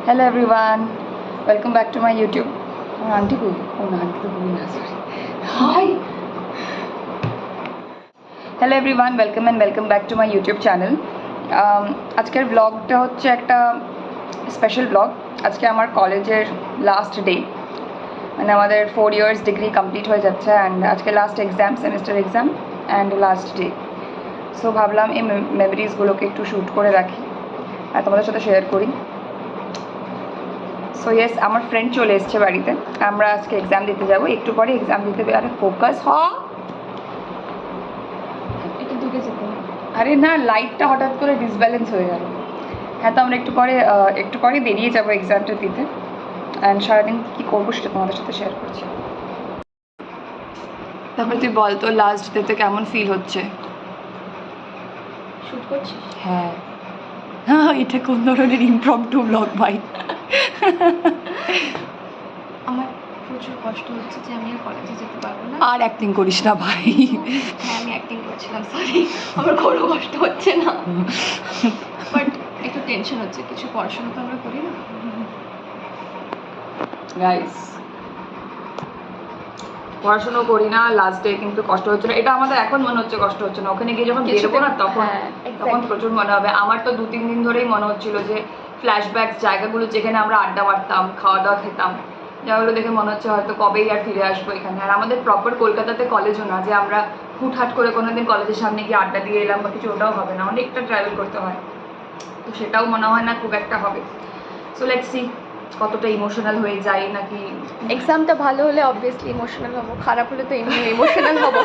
Hello everyone, welcome back to my YouTube. Auntie Bui. Oh no, Auntie Bui. Sorry. Hi. Hello everyone, welcome back to my YouTube channel. আজকের ব্লগটা হচ্ছে একটা special blog. আজকে আমার কলেজের last day, মানে আমাদের 4 years ডিগ্রি কমপ্লিট হয়ে যাচ্ছে অ্যান্ড আজকে last exam, semester exam and last day. So ভাবলাম এই মেমোরিজগুলোকে একটু শ্যুট করে রাখি আর তোমাদের সাথে শেয়ার করি। সো ইয়েস, আমার ফ্রেন্ড চলে এসছে বাড়িতে। আমরা আজকে এক্সাম দিতে যাব, একটু পরে এক্সাম দিতে। আরে ফোকাস হ, আরে না, লাইটটা হঠাৎ করে ডিসব্যালেন্স হয়ে গেল। হ্যাঁ, তো আমরা একটু পরে বেরিয়ে যাবো এক্সামটা দিতে অ্যান্ড সারাদিন কী করবো সেটা তোমাদের সাথে শেয়ার করছি। তারপরে তুই বল, তোর লাস্ট ডেতে কেমন ফিল হচ্ছে? শুট করছিস? হ্যাঁ। এটা কোন ধরনের ইমপ্রম্পটু ব্লগ ভাই? আমার প্রচুর কষ্ট হচ্ছে যে আমি আর কলেজে যেতে পারবো না। আর অ্যাক্টিং করিস না ভাই। হ্যাঁ, আমি অ্যাক্টিং করছিলাম, সরি। আমার কোনো কষ্ট হচ্ছে না, বাট একটু টেনশন হচ্ছে। কিছু পড়াশোনা তো আমরা করি না। গাইস, পড়াশুনো করি না, লাস্ট ডে কিন্তু কষ্ট হচ্ছে না। এটা আমাদের এখন মনে হচ্ছে কষ্ট হচ্ছে না, ওখানে গিয়ে যখন বেরোবো না তখন প্রচুর মনে হবে। আমার তো 2-3 দিন ধরেই মনে হচ্ছিল যে ফ্ল্যাশব্যাক, জায়গাগুলো যেখানে আমরা আড্ডা মারতাম, খাওয়া দাওয়া খেতাম, জায়গাগুলো দেখে মনে হচ্ছে হয়তো কবেই আর ফিরে আসবো এখানে। আর আমাদের প্রপার কলকাতাতে কলেজও না যে আমরা হুটহাট করে কোনোদিন কলেজের সামনে গিয়ে আড্ডা দিয়ে এলাম বা কিছু, ওটাও হবে না, অনেকটা ট্রাভেল করতে হয়। তো সেটাও মনে হয় না খুব একটা হবে। সো লেটস সি কতটা ইমোশনাল হয়ে যায় নাকি। এক্সামটা ভালো হলে অবভিয়াসলি ইমোশনাল হবো, খারাপ হলে তো এমনি ইমোশনাল হবো।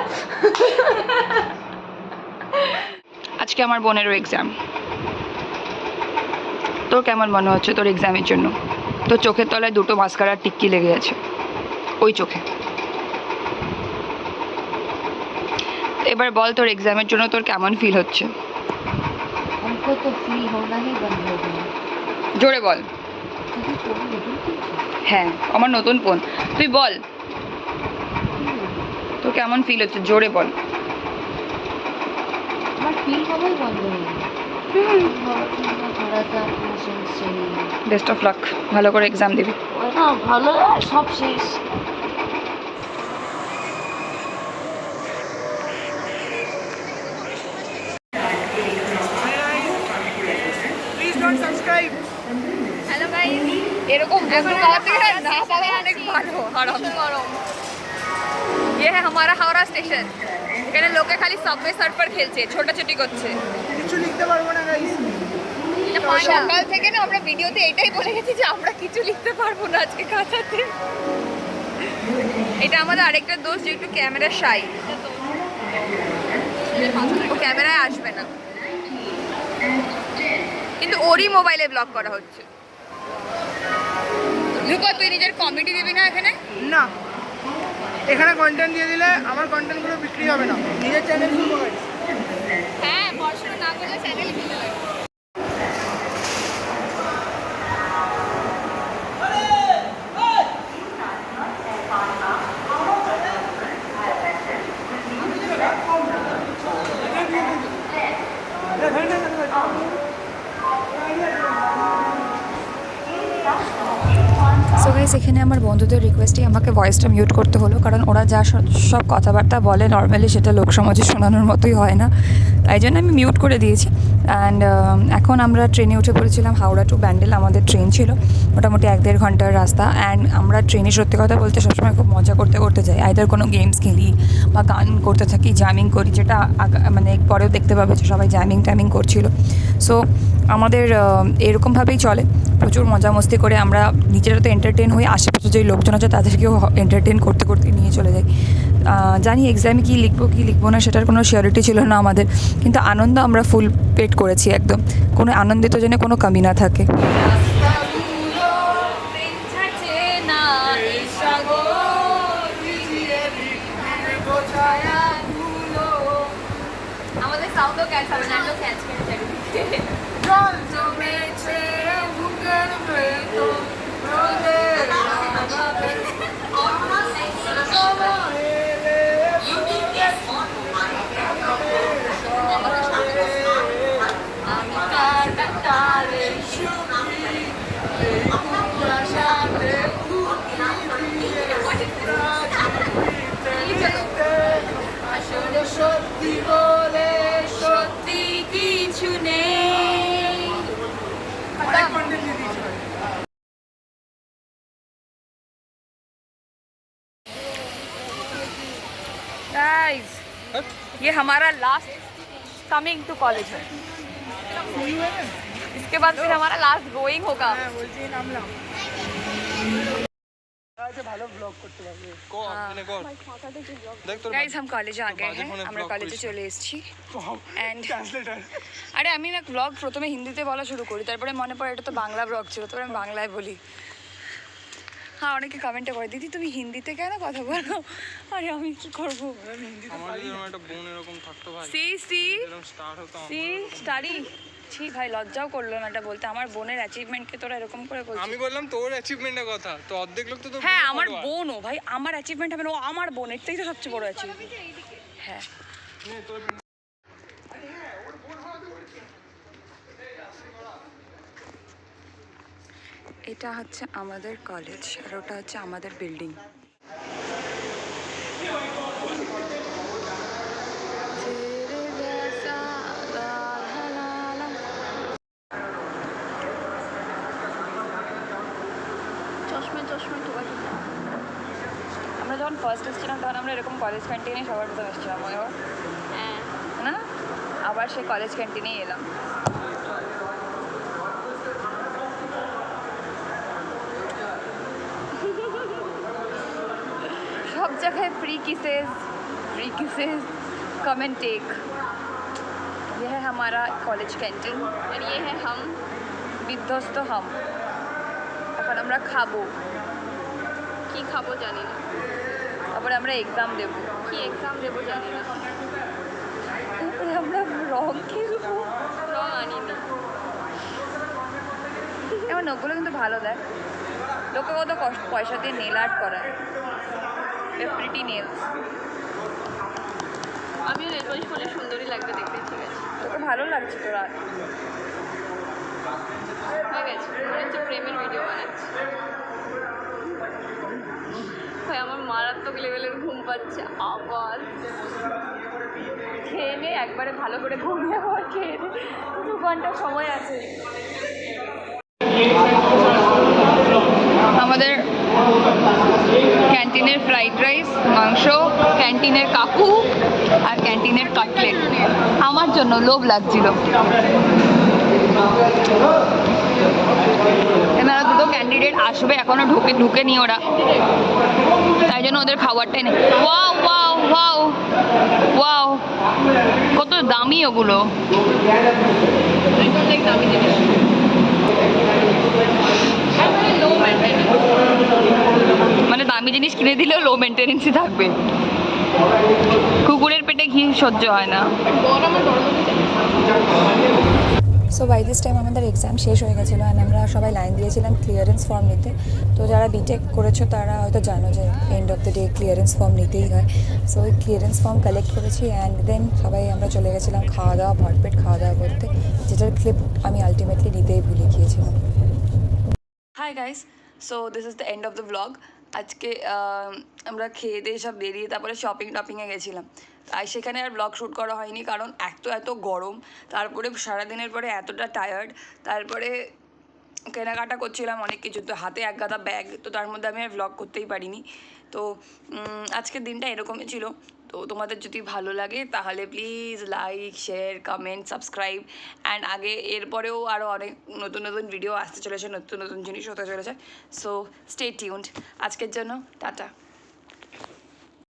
আজকে আমার বোনেরও এক্সাম। তোর কেমন মনে হচ্ছে তোর এক্সামের জন্য? তোর চোখের তলায় 2টো মাস্কারার টিক্কি লেগে আছে, ওই চোখে। এবার বল, তোর এক্সামের জন্য তোর কেমন ফিল হচ্ছে? हमको तो फील होना ही बंद हो गया। জোরে বল। तुझे फोन नहीं की? হ্যাঁ, আমার নতুন ফোন। তুই বল তোর কেমন ফিল হচ্ছে, জোরে বল। আমার फील होना ही बंद हो गया। थोड़ा सा पेशेंस चाहिए। বেস্ট অফ লাক, ভালো করে এক্সাম দিবি। না ভালো সব শেষ। হ্যালো গাইস, এরকম বন্ধু পাওয়া থেকে না পাওয়া অনেক ভালো। গরম। ये है हमारा हावड़ा স্টেশন। এখানে লোকে খালি সাবওয়ে সার্ফার খেলছে, ছোটাছুটি করছে। কিছু লিখতে পারবো না গাইস। সকাল থেকে না আমরা ভিডিওতে এটাই বলে গেছি যে আমরা কিছু লিখতে পারবো না আজকে খাতাতে। এটা আমাদের আরেকটা দোষ যে একটু ক্যামেরা শাই, ও ক্যামেরায় আসবে না, কিন্তু ওরই মোবাইলে ব্লগ করা হচ্ছে। লুকা, তুই নিজের কমেডি দিবি না এখানে? না, এখানে কন্টেন্ট দিয়ে দিলে আমার কন্টেন্টগুলো বিক্রি হবে না। নিজের চ্যানেল শুরু গাইস। হ্যাঁ, পড়াশোনা না করলে চ্যানেল খুলতে লাগবে। সো গাইস, এখানে আমার বন্ধুদের রিকোয়েস্টেই আমাকে ভয়েসটা মিউট করতে হলো, কারণ ওরা যা সব কথাবার্তা বলে নর্মালি সেটা লোক সমাজে শোনানোর মতোই হয় না, তাই জন্য আমি মিউট করে দিয়েছি। অ্যান্ড এখন আমরা ট্রেনে উঠে পড়েছিলাম হাওড়া টু ব্যান্ডেল। আমাদের ট্রেন ছিল মোটামুটি 1-1.5 ঘন্টার রাস্তা। অ্যান্ড আমরা ট্রেনে সত্যি কথা বলতে সবসময় খুব মজা করতে করতে যাই, আইদার কোনো গেমস খেলি বা গান করতে থাকি, জ্যামিং করি, যেটা মানে পরেও দেখতে পাবে যে সবাই জ্যামিং করছিল। সো আমাদের এরকমভাবেই চলে, প্রচুর মজা মস্তি করে আমরা নিজেরা তো এন্টারটেন হই, আশেপাশে যেই লোকজন আছে তাদেরকেও এন্টারটেন করতে করতে নিয়ে চলে যাই। জানি এক্সামে কী লিখবো না সেটার কোনো শিওরিটি ছিল না আমাদের, কিন্তু আনন্দ আমরা ফুল পেট করেছি একদম, কোনো আনন্দিত যেন কোনো কমি না থাকে। আমাদের সাউন্ডও ক্যাচ হবে না, আমরা ক্যাচ করে যাবি। সত্যি বলে সত্যি কিছু নেই। অনেক content দিয়ে দিয়েছি ভাই। गाइस ये हमारा लास्ट कमिंग टू कॉलेज है, इसके बाद फिर हमारा लास्ट गोइंग होगा। হ্যাঁ বলছি নামলাম আচ্ছা ভালো ব্লগ করতে পারবে দেখ তোর गाइस हम कॉलेज आ गए বাজে हैं, ফোনে আমরা vlog কলেজে করিস। চলে এসেছি। এন্ড ট্রান্সলেটর আরে আমি না ব্লগ প্রথমে হিন্দিতে বলা শুরু করি, তারপরে মনে পড়ে এটা তো বাংলা ব্লগ ছিল, তারপরে আমি বাংলায় বলি। হ্যাঁ অনেকে কমেন্টে করে দিদি তুমি হিন্দিতে কেন কথা বলো, আরে আমি কি করবো। আমার যদি এরকম একটা বোন এরকম থাকতো ভাই, সি সি এরকম স্টার হতো সি স্টাডি, ছি ভাই লজ্জাও করলো না এটা বলতে, আমার বোনের অ্যাচিভমেন্টকে তোরা এরকম করে বলছিস। আমি বললাম তোর অ্যাচিভমেন্টের কথা, তো অর্ধেক লোক তো তোর হ্যাঁ বোনের আমার follower। বোনও ভাই, আমার অ্যাচিভমেন্ট হবে না, ও আমার বোন, এটাই তো সবচেয়ে বড় অ্যাচিভমেন্ট। হ্যাঁ নে, তোর এটা হচ্ছে আমাদের কলেজ আর ওটা হচ্ছে আমাদের বিল্ডিং। চশমা চশমা টোকা টোকা। আমরা যখন ফার্স্ট এসেছিলাম তখন আমরা এরকম কলেজ ক্যান্টিনে সবার প্রথম এসেছিলাম, মনে হয় হ্যাঁ না? আবার সেই কলেজ ক্যান্টিনেই এলাম। सब जगह free kisses come and take. यह है हमारा कॉलेज कैंटीन আর ये है हम। বিধ্বস্ত হাম। এখন আমরা খাবো, কি খাবো জানি না, তারপরে আমরা এক্সাম দেবো, কি এক্সাম দেবো জানি না, তারপরে আমরা রং খেলবো। রং আনিনি। এবার নখগুলো কিন্তু ভালো দেয়, লোকে কত কষ্ট পয়সা দিয়ে নেল আর্ট করায়, প্রিটি নেলস। আমিও নেল পলিশ করলে সুন্দরই লাগবে দেখতে, ঠিক আছে তোকে ভালো লাগছে তোর art? হয়ে গেছে, মনে হচ্ছে প্রেমের ভিডিও বানাচ্ছি। ভাই আমার মারাত্মক লেভেলের ঘুম পাচ্ছে আবার। খেয়ে নে একবারে ভালো করে ঘুমিয়ে পর, খেয়ে নে, 2 ঘন্টা সময় আছে। আমাদের ক্যান্টিনের ফ্রাইড রাইস, মাংস, ক্যান্টিনের কাকু আর ক্যান্টিনের কাটলেট আমার জন্য লোভ লাগছিল। এনারা দুটো ক্যান্ডিডেট আসবে, এখনো ঢুকে নি ওরা, তাই জন্য ওদের খাবারটাই নেই। ওয়াও ওয়াও ওয়াও ওয়াও, কত দামি ওগুলো। দামি জিনিস মানে দামি জিনিস কিনে দিলেও লো মেনটেনেন্সই থাকবে, কুকুরের পেটে ঘি সহ্য হয় না। বড় আমার বড় লোকে যায়। সো বাই দিস টাইম আমাদের এক্সাম শেষ হয়ে গেছিলো অ্যান্ড আমরা সবাই লাইন দিয়েছিলাম ক্লিয়ারেন্স ফর্ম নিতে। তো যারা বিটেক করেছো তারা হয়তো জানো যে end of the day clearance form নিতেই হয়। সো ওই ক্লিয়ারেন্স ফর্ম কালেক্ট করেছি অ্যান্ড দেন সবাই আমরা চলে গেছিলাম খাওয়া দাওয়া, ভরপেট খাওয়া দাওয়া করতে, যেটার ক্লিপ আমি আলটিমেটলি নিতেই ভুলে গিয়েছিলাম। Hi guys, so this is the end of the blog. আজকে আমরা খেয়ে দিয়ে সব বেরিয়ে তারপরে টপিংয়ে গেছিলাম, আর সেখানে আর ব্লগ শ্যুট করা হয়নি কারণ এত গরম, তারপরে সারাদিনের পরে এতটা টায়ার্ড, তারপরে কেনাকাটা করছিলাম অনেক কিছু, তো হাতে এক গাদা ব্যাগ, তো তার মধ্যে আমি আর ব্লগ করতেই পারিনি। তো আজকের দিনটা এরকমই ছিল। তো তোমাদের যদি ভালো লাগে তাহলে please like, share, comment, subscribe and এরপরেও আরও অনেক নতুন ভিডিও আসতে চলেছে, নতুন জিনিস হতে চলেছে। So stay tuned. আজকের জন্য টাটা।